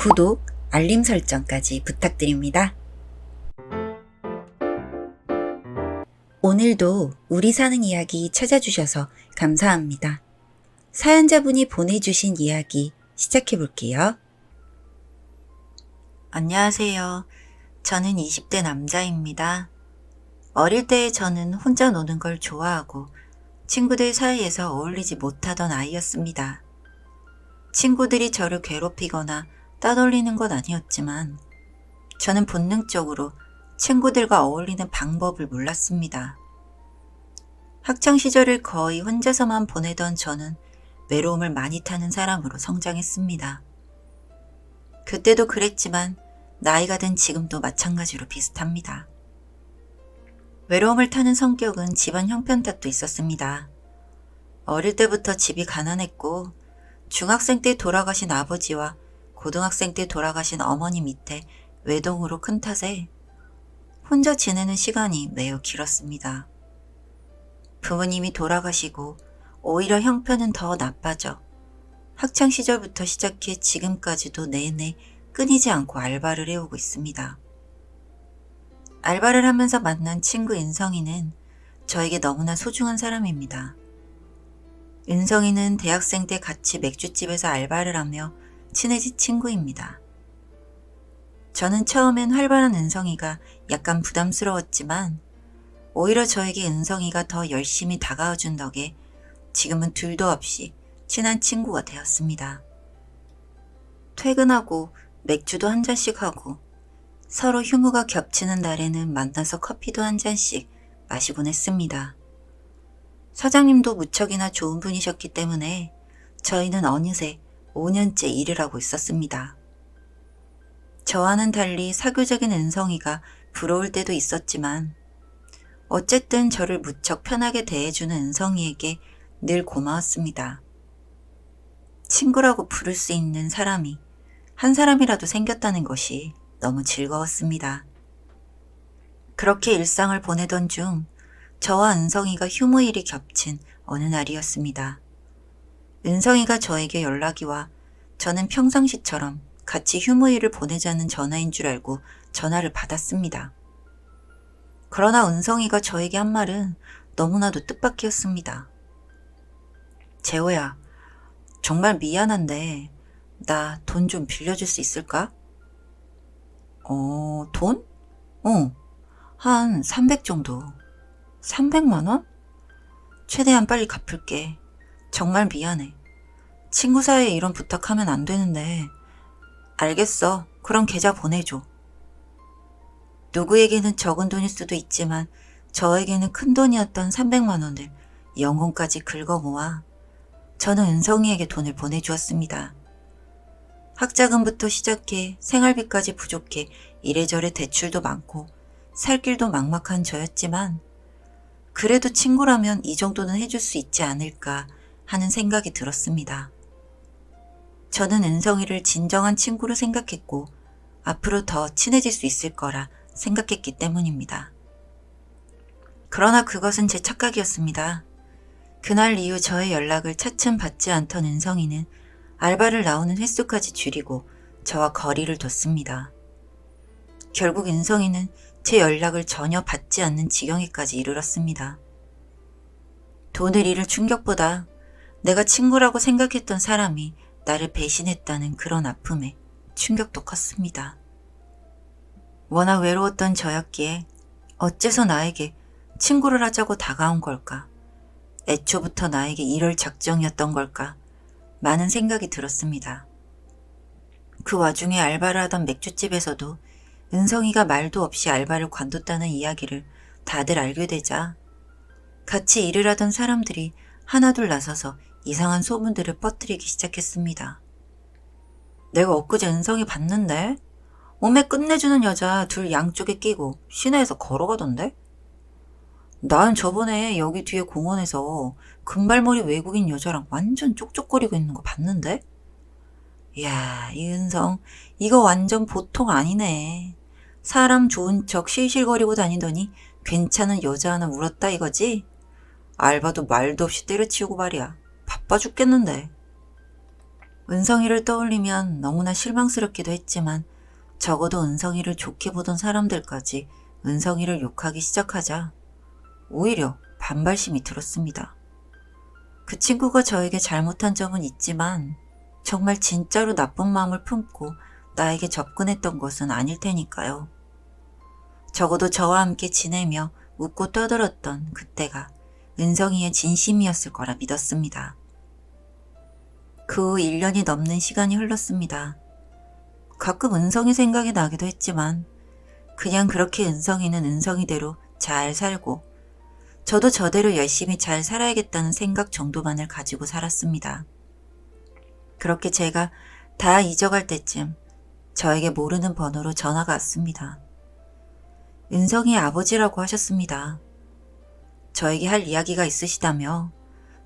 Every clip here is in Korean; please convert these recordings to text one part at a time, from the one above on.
구독, 알림 설정까지 부탁드립니다. 오늘도 우리 사는 이야기 찾아주셔서 감사합니다. 사연자분이 보내주신 이야기 시작해 볼게요. 안녕하세요. 저는 20대 남자입니다. 어릴 때 저는 혼자 노는 걸 좋아하고 친구들 사이에서 어울리지 못하던 아이였습니다. 친구들이 저를 괴롭히거나 따돌리는 건 아니었지만 저는 본능적으로 친구들과 어울리는 방법을 몰랐습니다. 학창 시절을 거의 혼자서만 보내던 저는 외로움을 많이 타는 사람으로 성장했습니다. 그때도 그랬지만 나이가 든 지금도 마찬가지로 비슷합니다. 외로움을 타는 성격은 집안 형편 탓도 있었습니다. 어릴 때부터 집이 가난했고 중학생 때 돌아가신 아버지와 고등학생 때 돌아가신 어머니 밑에 외동으로 큰 탓에 혼자 지내는 시간이 매우 길었습니다. 부모님이 돌아가시고 오히려 형편은 더 나빠져 학창 시절부터 시작해 지금까지도 내내 끊이지 않고 알바를 해오고 있습니다. 알바를 하면서 만난 친구 은성이는 저에게 너무나 소중한 사람입니다. 은성이는 대학생 때 같이 맥주집에서 알바를 하며 친해진 친구입니다. 저는 처음엔 활발한 은성이가 약간 부담스러웠지만 오히려 저에게 은성이가 더 열심히 다가와준 덕에 지금은 둘도 없이 친한 친구가 되었습니다. 퇴근하고 맥주도 한 잔씩 하고 서로 휴무가 겹치는 날에는 만나서 커피도 한 잔씩 마시곤 했습니다. 사장님도 무척이나 좋은 분이셨기 때문에 저희는 어느새 5년째 일을 하고 있었습니다. 저와는 달리 사교적인 은성이가 부러울 때도 있었지만 어쨌든 저를 무척 편하게 대해주는 은성이에게 늘 고마웠습니다. 친구라고 부를 수 있는 사람이 한 사람이라도 생겼다는 것이 너무 즐거웠습니다. 그렇게 일상을 보내던 중 저와 은성이가 휴무일이 겹친 어느 날이었습니다. 은성이가 저에게 연락이 와 저는 평상시처럼 같이 휴무일을 보내자는 전화인 줄 알고 전화를 받았습니다. 그러나 은성이가 저에게 한 말은 너무나도 뜻밖이었습니다. 재호야, 정말 미안한데 나 돈 좀 빌려줄 수 있을까? 돈? 한 300 정도. 300만 원? 최대한 빨리 갚을게. 정말 미안해. 친구 사이에 이런 부탁하면 안 되는데. 알겠어. 그럼 계좌 보내줘. 누구에게는 적은 돈일 수도 있지만 저에게는 큰 돈이었던 300만 원을 영혼까지 긁어 모아 저는 은성이에게 돈을 보내주었습니다. 학자금부터 시작해 생활비까지 부족해 이래저래 대출도 많고 살 길도 막막한 저였지만 그래도 친구라면 이 정도는 해줄 수 있지 않을까 하는 생각이 들었습니다. 저는 은성이를 진정한 친구로 생각했고 앞으로 더 친해질 수 있을 거라 생각했기 때문입니다. 그러나 그것은 제 착각이었습니다. 그날 이후 저의 연락을 차츰 받지 않던 은성이는 알바를 나오는 횟수까지 줄이고 저와 거리를 뒀습니다. 결국 은성이는 제 연락을 전혀 받지 않는 지경에까지 이르렀습니다. 돈을 잃을 충격보다 내가 친구라고 생각했던 사람이 나를 배신했다는 그런 아픔에 충격도 컸습니다. 워낙 외로웠던 저였기에 어째서 나에게 친구를 하자고 다가온 걸까? 애초부터 나에게 이럴 작정이었던 걸까? 많은 생각이 들었습니다. 그 와중에 알바를 하던 맥주집에서도 은성이가 말도 없이 알바를 관뒀다는 이야기를 다들 알게 되자 같이 일을 하던 사람들이 하나둘 나서서 이상한 소문들을 퍼뜨리기 시작했습니다. 내가 엊그제 은성이 봤는데? 몸에 끝내주는 여자 둘 양쪽에 끼고 시내에서 걸어가던데? 난 저번에 여기 뒤에 공원에서 금발머리 외국인 여자랑 완전 쪽쪽거리고 있는 거 봤는데? 이야, 이 은성, 이거 완전 보통 아니네. 사람 좋은 척 실실거리고 다니더니 괜찮은 여자 하나 물었다 이거지? 알바도 말도 없이 때려치우고 말이야. 바빠 죽겠는데. 은성이를 떠올리면 너무나 실망스럽기도 했지만 적어도 은성이를 좋게 보던 사람들까지 은성이를 욕하기 시작하자 오히려 반발심이 들었습니다. 그 친구가 저에게 잘못한 점은 있지만 정말 진짜로 나쁜 마음을 품고 나에게 접근했던 것은 아닐 테니까요. 적어도 저와 함께 지내며 웃고 떠들었던 그때가 은성이의 진심이었을 거라 믿었습니다. 그 후 1년이 넘는 시간이 흘렀습니다. 가끔 은성이 생각이 나기도 했지만 그냥 그렇게 은성이는 은성이대로 잘 살고 저도 저대로 열심히 잘 살아야겠다는 생각 정도만을 가지고 살았습니다. 그렇게 제가 다 잊어갈 때쯤 저에게 모르는 번호로 전화가 왔습니다. 은성이의 아버지라고 하셨습니다. 저에게 할 이야기가 있으시다며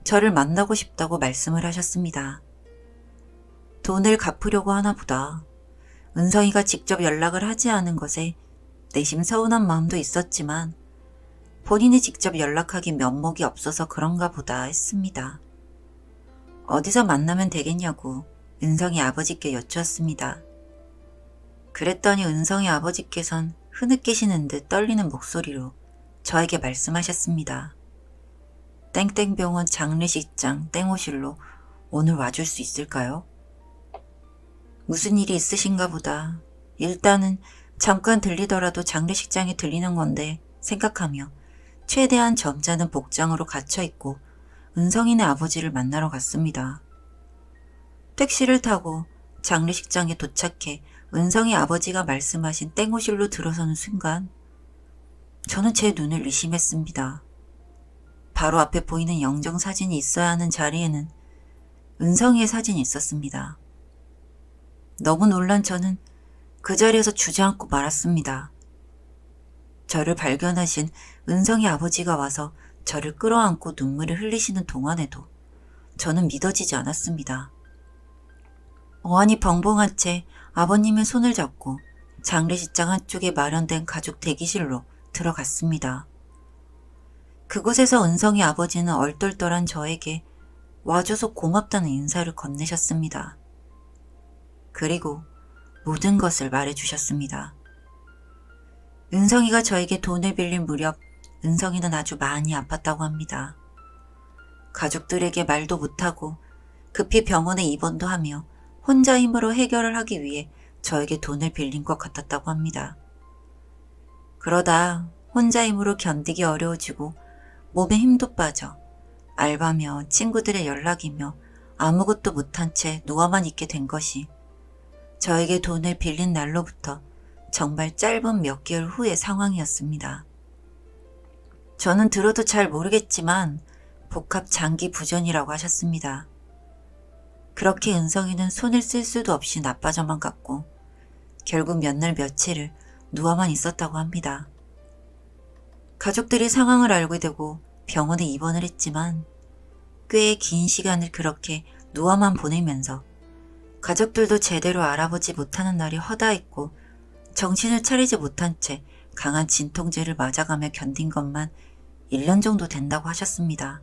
저를 만나고 싶다고 말씀을 하셨습니다. 돈을 갚으려고 하나 보다. 은성이가 직접 연락을 하지 않은 것에 내심 서운한 마음도 있었지만 본인이 직접 연락하기 면목이 없어서 그런가 보다 했습니다. 어디서 만나면 되겠냐고 은성이 아버지께 여쭈었습니다. 그랬더니 은성이 아버지께선 흐느끼시는 듯 떨리는 목소리로 저에게 말씀하셨습니다. 땡땡병원 장례식장 땡호실로 오늘 와줄 수 있을까요? 무슨 일이 있으신가 보다. 일단은 잠깐 들리더라도 장례식장에 들리는 건데 생각하며 최대한 점잖은 복장으로 갇혀있고 은성이네 아버지를 만나러 갔습니다. 택시를 타고 장례식장에 도착해 은성이 아버지가 말씀하신 땡호실로 들어서는 순간 저는 제 눈을 의심했습니다. 바로 앞에 보이는 영정사진이 있어야 하는 자리에는 은성이의 사진이 있었습니다. 너무 놀란 저는 그 자리에서 주저앉고 말았습니다. 저를 발견하신 은성이 아버지가 와서 저를 끌어안고 눈물을 흘리시는 동안에도 저는 믿어지지 않았습니다. 어안이 벙벙한 채 아버님의 손을 잡고 장례식장 한쪽에 마련된 가족 대기실로 들어갔습니다. 그곳에서 은성이 아버지는 얼떨떨한 저에게 와줘서 고맙다는 인사를 건네셨습니다. 그리고 모든 것을 말해주셨습니다. 은성이가 저에게 돈을 빌린 무렵 은성이는 아주 많이 아팠다고 합니다. 가족들에게 말도 못하고 급히 병원에 입원도 하며 혼자 힘으로 해결을 하기 위해 저에게 돈을 빌린 것 같았다고 합니다. 그러다 혼자 힘으로 견디기 어려워지고 몸에 힘도 빠져 알바며 친구들의 연락이며 아무것도 못한 채 누워만 있게 된 것이 저에게 돈을 빌린 날로부터 정말 짧은 몇 개월 후의 상황이었습니다. 저는 들어도 잘 모르겠지만 복합 장기 부전이라고 하셨습니다. 그렇게 은성이는 손을 쓸 수도 없이 나빠져만 갔고 결국 몇 날 며칠을 누워만 있었다고 합니다. 가족들이 상황을 알게 되고 병원에 입원을 했지만 꽤 긴 시간을 그렇게 누워만 보내면서 가족들도 제대로 알아보지 못하는 날이 허다했고 정신을 차리지 못한 채 강한 진통제를 맞아가며 견딘 것만 1년 정도 된다고 하셨습니다.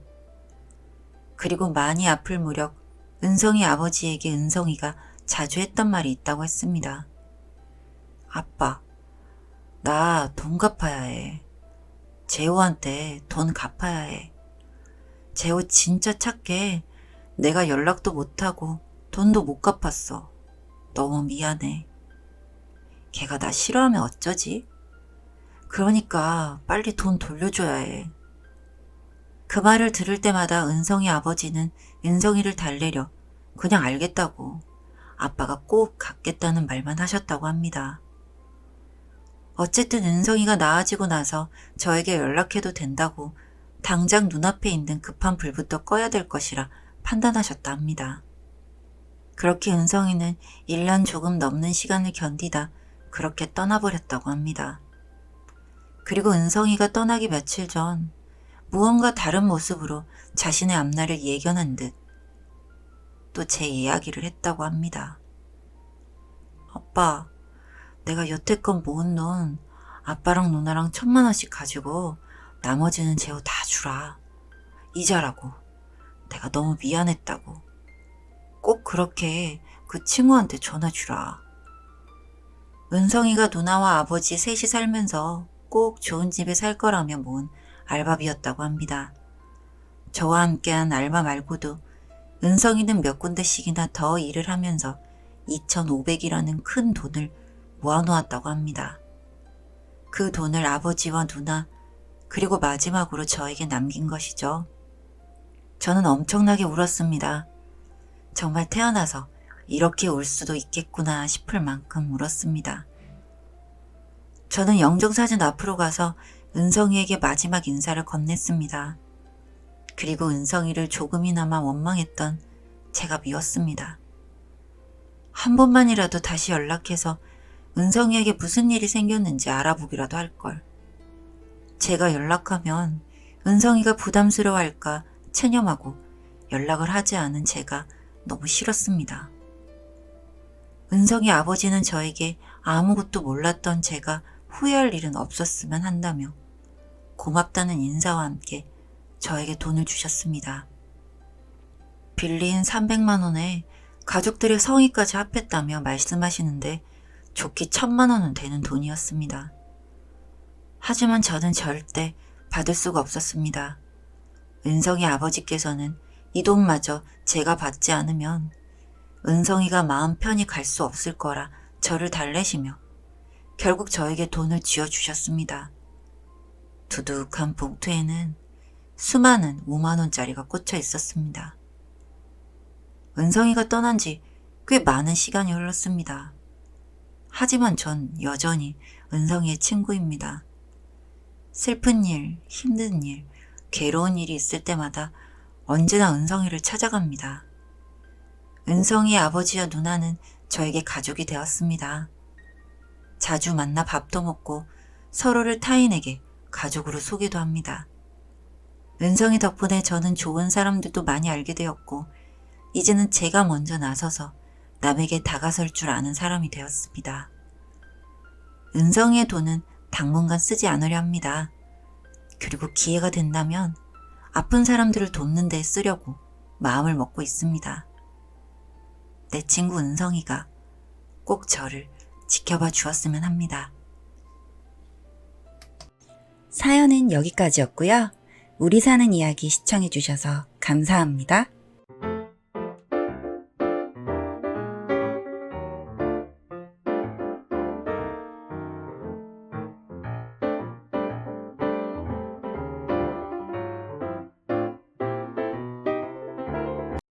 그리고 많이 아플 무렵 은성이 아버지에게 은성이가 자주 했던 말이 있다고 했습니다. 아빠, 나 돈 갚아야 해. 재호한테 돈 갚아야 해. 재호 진짜 착해. 내가 연락도 못하고 돈도 못 갚았어. 너무 미안해. 걔가 나 싫어하면 어쩌지? 그러니까 빨리 돈 돌려줘야 해. 그 말을 들을 때마다 은성이 아버지는 은성이를 달래려 그냥 알겠다고 아빠가 꼭 갚겠다는 말만 하셨다고 합니다. 어쨌든 은성이가 나아지고 나서 저에게 연락해도 된다고 당장 눈앞에 있는 급한 불부터 꺼야 될 것이라 판단하셨다 합니다. 그렇게 은성이는 1년 조금 넘는 시간을 견디다 그렇게 떠나버렸다고 합니다. 그리고 은성이가 떠나기 며칠 전 무언가 다른 모습으로 자신의 앞날을 예견한 듯 또 제 이야기를 했다고 합니다. 아빠, 내가 여태껏 모은 돈 아빠랑 누나랑 1,000만 원씩 가지고 나머지는 재호 다 주라. 이자라고. 내가 너무 미안했다고. 꼭 그렇게 그 친구한테 전화 주라. 은성이가 누나와 아버지 셋이 살면서 꼭 좋은 집에 살 거라며 모은 알바비였다고 합니다. 저와 함께한 알바 말고도 은성이는 몇 군데씩이나 더 일을 하면서 2,500이라는 큰 돈을 모아놓았다고 합니다. 그 돈을 아버지와 누나 그리고 마지막으로 저에게 남긴 것이죠. 저는 엄청나게 울었습니다. 정말 태어나서 이렇게 울 수도 있겠구나 싶을 만큼 울었습니다. 저는 영정사진 앞으로 가서 은성이에게 마지막 인사를 건넸습니다. 그리고 은성이를 조금이나마 원망했던 제가 미웠습니다. 한 번만이라도 다시 연락해서 은성이에게 무슨 일이 생겼는지 알아보기라도 할걸. 제가 연락하면 은성이가 부담스러워할까 체념하고 연락을 하지 않은 제가 너무 싫었습니다. 은성이 아버지는 저에게 아무것도 몰랐던 제가 후회할 일은 없었으면 한다며 고맙다는 인사와 함께 저에게 돈을 주셨습니다. 빌린 300만 원에 가족들의 성의까지 합했다며 말씀하시는데 좋게 1,000만 원은 되는 돈이었습니다. 하지만 저는 절대 받을 수가 없었습니다. 은성이 아버지께서는 이 돈마저 제가 받지 않으면 은성이가 마음 편히 갈 수 없을 거라 저를 달래시며 결국 저에게 돈을 쥐어주셨습니다. 두둑한 봉투에는 수많은 5만 원짜리가 꽂혀 있었습니다. 은성이가 떠난 지 꽤 많은 시간이 흘렀습니다. 하지만 전 여전히 은성이의 친구입니다. 슬픈 일, 힘든 일, 괴로운 일이 있을 때마다 언제나 은성이를 찾아갑니다. 은성이의 아버지와 누나는 저에게 가족이 되었습니다. 자주 만나 밥도 먹고 서로를 타인에게 가족으로 소개도 합니다. 은성이 덕분에 저는 좋은 사람들도 많이 알게 되었고 이제는 제가 먼저 나서서 남에게 다가설 줄 아는 사람이 되었습니다. 은성이의 돈은 당분간 쓰지 않으려 합니다. 그리고 기회가 된다면 아픈 사람들을 돕는 데 쓰려고 마음을 먹고 있습니다. 내 친구 은성이가 꼭 저를 지켜봐 주었으면 합니다. 사연은 여기까지였고요. 우리 사는 이야기 시청해 주셔서 감사합니다.